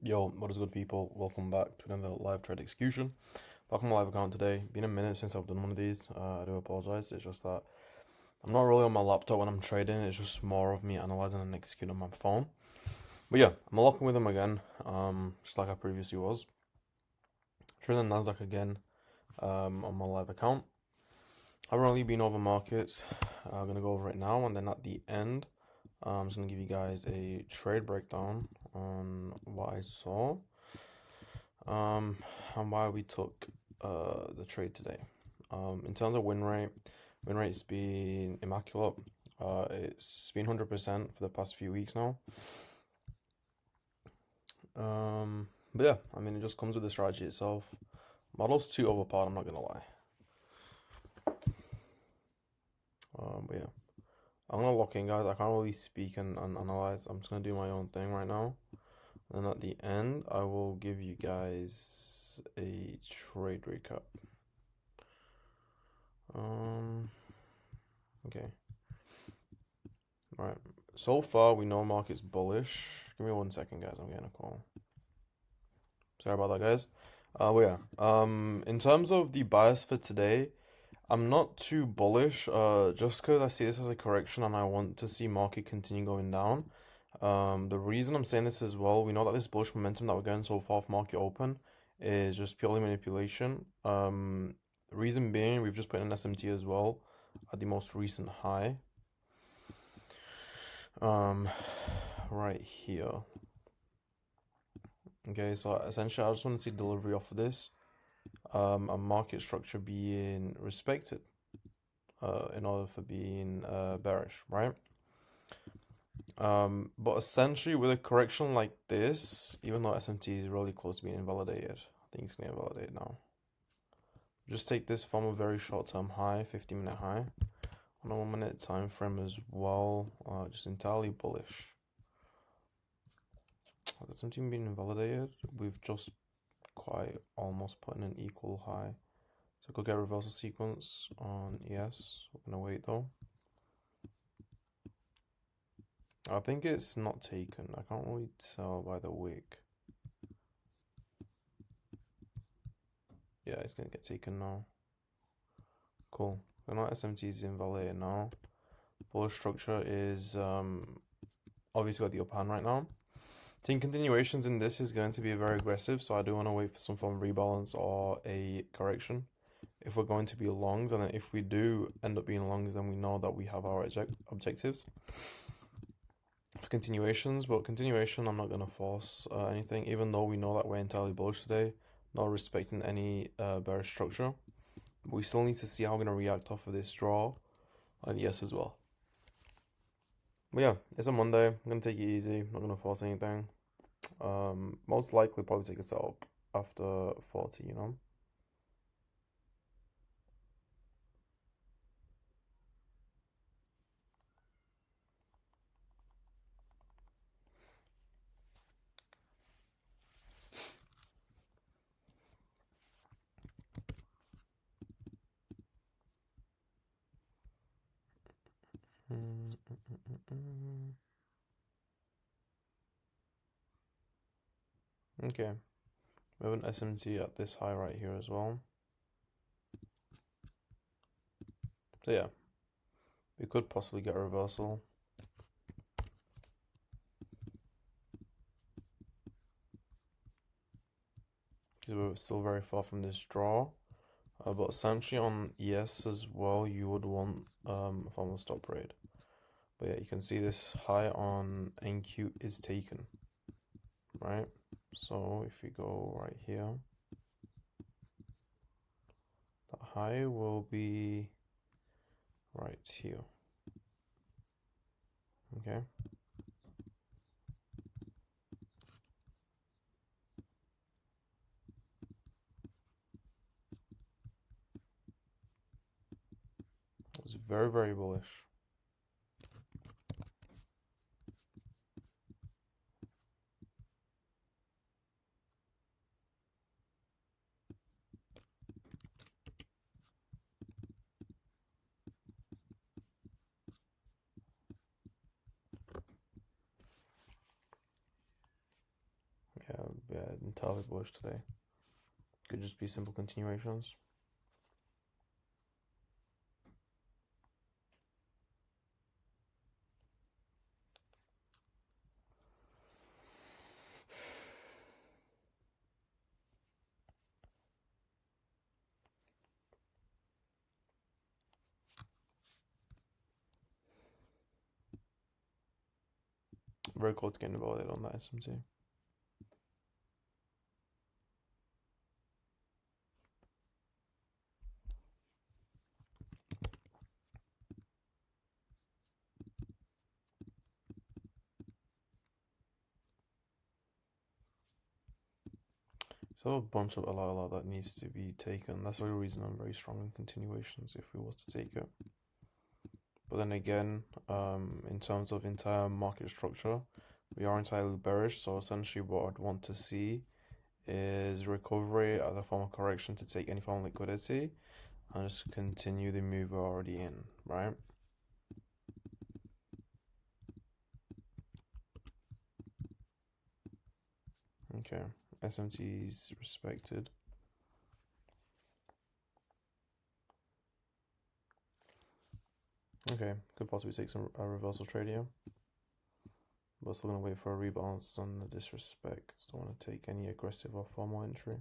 Yo, what is good, people? Welcome back to another live trade execution. Back on my live account today. Been a minute since I've done one of these. I do apologize. It's just that I'm not really on my laptop when I'm trading. It's just more of me analyzing and executing on my phone. But yeah, I'm locking with them again. Just like I previously was. Trading Nasdaq again. On my live account. Haven't really been over markets. I'm gonna go over it now, and then at the end, I'm just gonna give you guys a trade breakdown on what I saw. And why we took the trade today. In terms of win rate's been immaculate. It's been 100% for the past few weeks now. But yeah, I mean, it just comes with the strategy itself. Model's too overpowered, I'm not gonna lie. But yeah, I'm gonna lock in, guys. I can't really speak and analyze. I'm just gonna do my own thing right now. And at the end, I will give you guys a trade recap. Okay. Alright. So far, we know market's bullish. Give me 1 second, guys. I'm getting a call. Sorry about that, guys. But yeah. In terms of the bias for today, I'm not too bullish. Just because I see this as a correction and I want to see market continue going down. The reason I'm saying this as well, we know that this bullish momentum that we're getting so far off market open is just purely manipulation. Reason being, we've just put in an SMT as well at the most recent high. Right here. Okay, so essentially I just want to see delivery off of this. A market structure being respected in order for being bearish, right? But essentially with a correction like this, even though SMT is really close to being invalidated, I think it's gonna invalidate now. Just take this from a very short-term high, 50-minute high, on a 1-minute time frame as well, just entirely bullish. Has something been invalidated? We've just quite almost put in an equal high. So go get reversal sequence on ES. We're gonna wait though. I think it's not taken. I can't really tell by the wick. Yeah, it's gonna get taken now. Cool. So now SMT is invalidated now. Bullish structure is obviously got the upper hand right now. Taking continuations in this is going to be very aggressive, so I do want to wait for some form of rebalance or a correction if we're going to be longs, and then if we do end up being longs, then we know that we have our objectives for continuations. But continuation, I'm not going to force anything, even though we know that we're entirely bullish today, not respecting any bearish structure. We still need to see how we're going to react off of this draw and yes as well. But yeah, it's a Monday. I'm going to take it easy. I'm not going to force anything. Most likely probably take a setup after 40, you know? Okay, we have an SMT at this high right here as well. So yeah, we could possibly get a reversal. Because we're still very far from this draw. But essentially on ES as well, you would want a form of stop trade. But yeah, you can see this high on NQ is taken, right? So if we go right here, the high will be right here. Okay. It's very, very bullish. Yeah, yeah, entirely bullish today. Could just be simple continuations. Very close to getting validated on that SMT. So a bunch of LLR that needs to be taken. That's the reason I'm very strong in continuations if we was to take it. But then again, in terms of entire market structure, we are entirely bearish. So essentially what I'd want to see is recovery as a form of correction to take any form of liquidity and just continue the move we're already in, right? Okay, SMT is respected. Okay, could possibly take some reversal trade here. But still gonna wait for a rebalance on the disrespect. Don't want to take any aggressive or formal entry.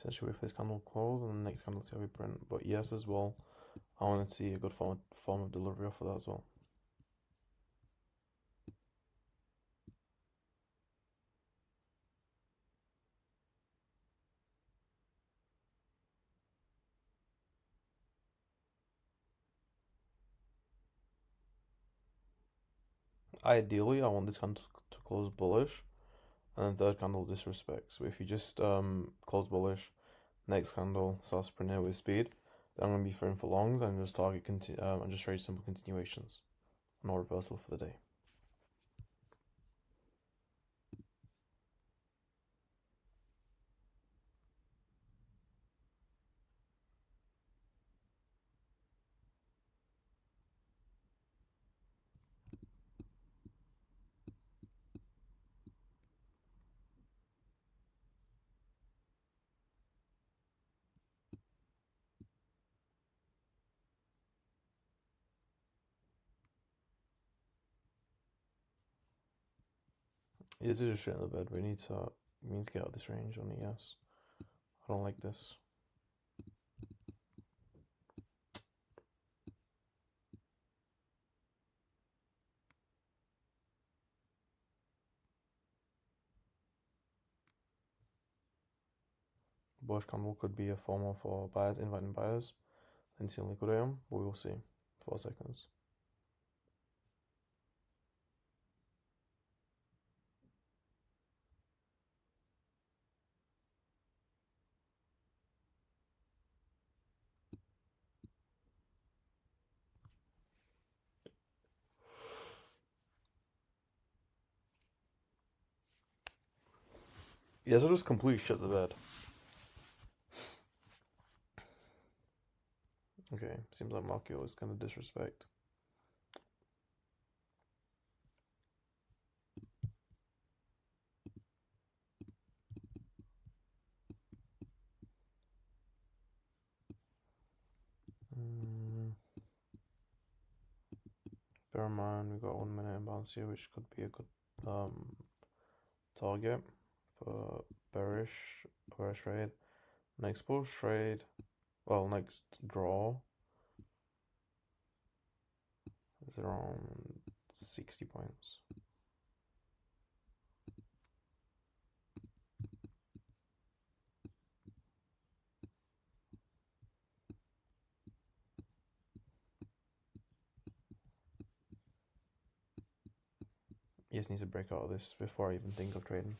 Essentially with this candle close and the next candle see how we print. But yes, as well, I want to see a good form of delivery for that as well. Ideally, I want this candle to close bullish and the third candle disrespect. So if you just close bullish, next candle starts printing with speed, then I'm going to be throwing for longs and just target and just trade simple continuations. No reversal for the day. Is it a shit in the bed? We need to get out of this range on ES. I don't like this. Bullish candle could be a form for buyers, inviting buyers, then seeing liquidate them. We will see. 4 seconds. Yeah, so just completely shut the bed. Okay, seems like Markio is gonna disrespect. Bear in mind, we've got 1 minute imbalance here, which could be a good target for bearish trade. Next bullish trade, well, next draw is around 60 points. He just needs to break out of this before I even think of trading.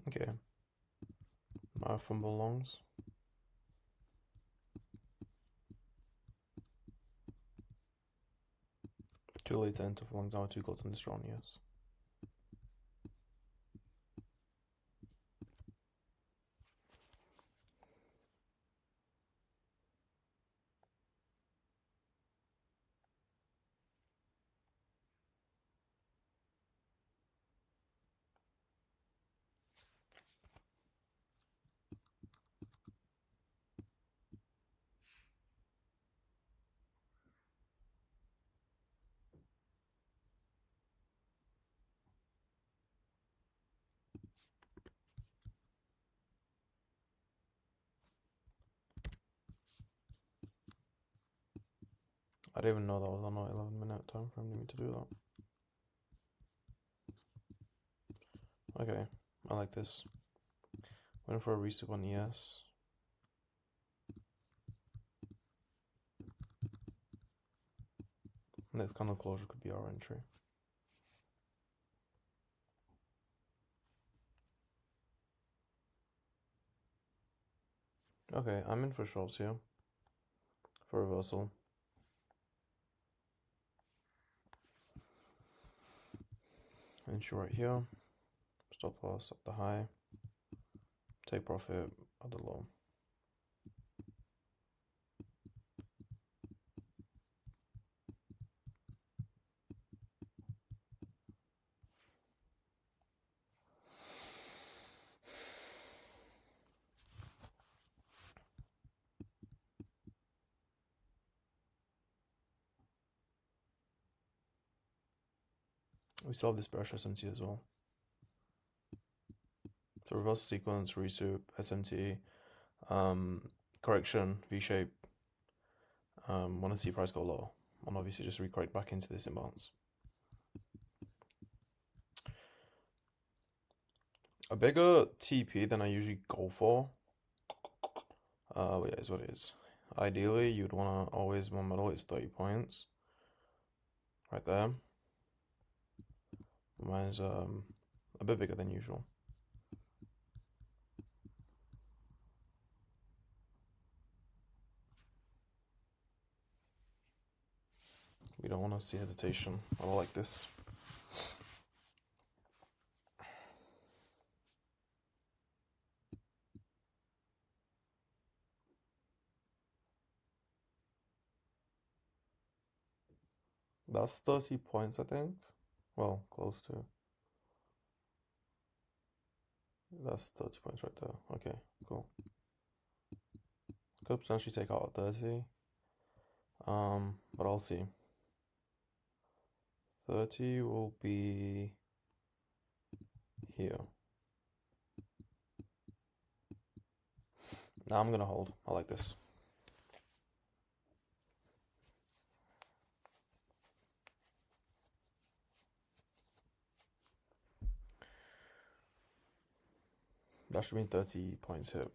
Okay. My fumble longs. Too late to enter for longs now, 2 goals on this round, yes. I didn't even know that was on an 11-minute time frame. Didn't mean to do that. Okay, I like this. Waiting for a resoup on ES. Next candle closure could be our entry. Okay, I'm in for shorts here. For reversal. Entry right here. Stop loss at the high. Take profit at the low. We still have this bearish SMT as well. So reversal sequence, resoup, SMT, correction, V-shape. Want to see price go low. And obviously just recorrect back into this imbalance. A bigger TP than I usually go for. Yeah, is what it is. Ideally, you'd want to always, my medal is 30 points. Right there. Mine's a bit bigger than usual. We don't want to see hesitation. I don't like this. That's 30 points, I think. Well, close to. That's 30 points right there. Okay, cool. Could potentially take out a 30. But I'll see. 30 will be here. Now I'm gonna hold. I like this. That should mean 30 points hit.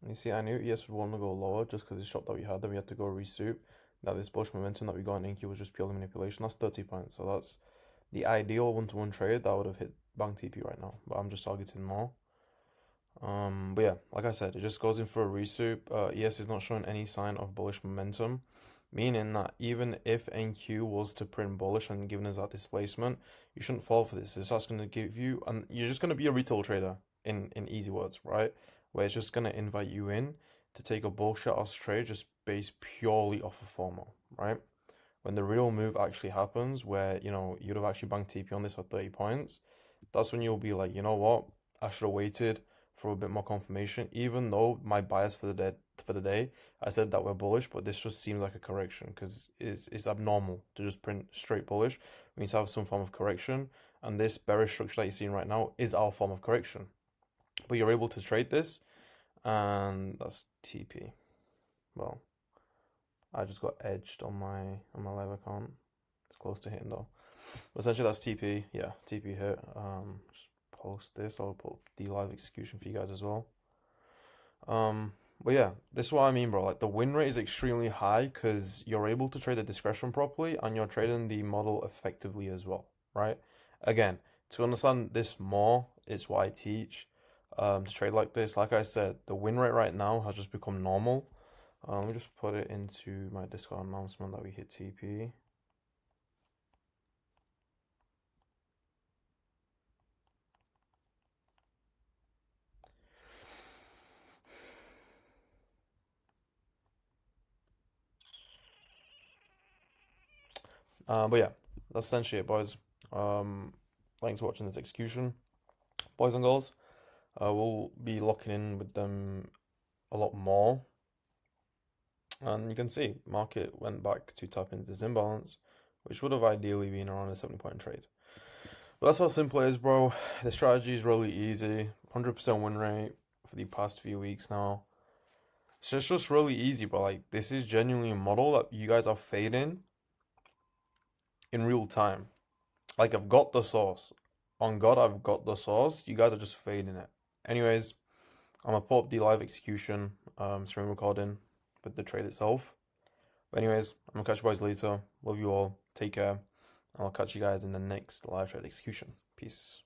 You see, I knew ES would want to go lower just because the shot that we had, then we had to go resoup. Now this bullish momentum that we got in Inky was just purely manipulation. That's 30 points, so that's the ideal one-to-one trade that would have hit Bang TP right now. But I'm just targeting more. But yeah, like I said, it just goes in for a resoup. ES is not showing any sign of bullish momentum, meaning that even if NQ was to print bullish and giving us that displacement, you shouldn't fall for this. It's just going to give you, and you're just going to be a retail trader in easy words, right? Where it's just going to invite you in to take a bullshit ass trade just based purely off of FOMO, right? When the real move actually happens, where you'd have actually banked TP on this at 30 points, that's when you'll be like, you know what, I should have waited for a bit more confirmation. Even though my bias for the day, I said that we're bullish, but this just seems like a correction because it's abnormal to just print straight bullish. We need to have some form of correction, and this bearish structure that you're seeing right now is our form of correction. But you're able to trade this, and that's TP. Well, I just got edged on my live account. It's close to hitting though. But essentially that's TP. Yeah, TP hit. Just post this. I'll put the live execution for you guys as well. But yeah, this is what I mean, bro. Like the win rate is extremely high because you're able to trade the discretion properly and you're trading the model effectively as well, right? Again, to understand this more, it's what I teach. To trade like this, like I said, the win rate right now has just become normal. Let me just put it into my Discord announcement that we hit TP. But yeah, that's essentially it, boys. Thanks for watching this execution, boys and girls. We'll be locking in with them a lot more. And you can see, market went back to tap into this imbalance, which would have ideally been around a 70-point trade. But that's how simple it is, bro. The strategy is really easy. 100% win rate for the past few weeks now. It's just really easy, bro. Like, this is genuinely a model that you guys are fading in real time. Like, I've got the sauce. On God, I've got the sauce. You guys are just fading it. Anyways, I'm gonna put up the live execution stream recording with the trade itself. But anyways, I'm gonna catch you guys later. Love you all. Take care. I'll catch you guys in the next live trade execution. Peace.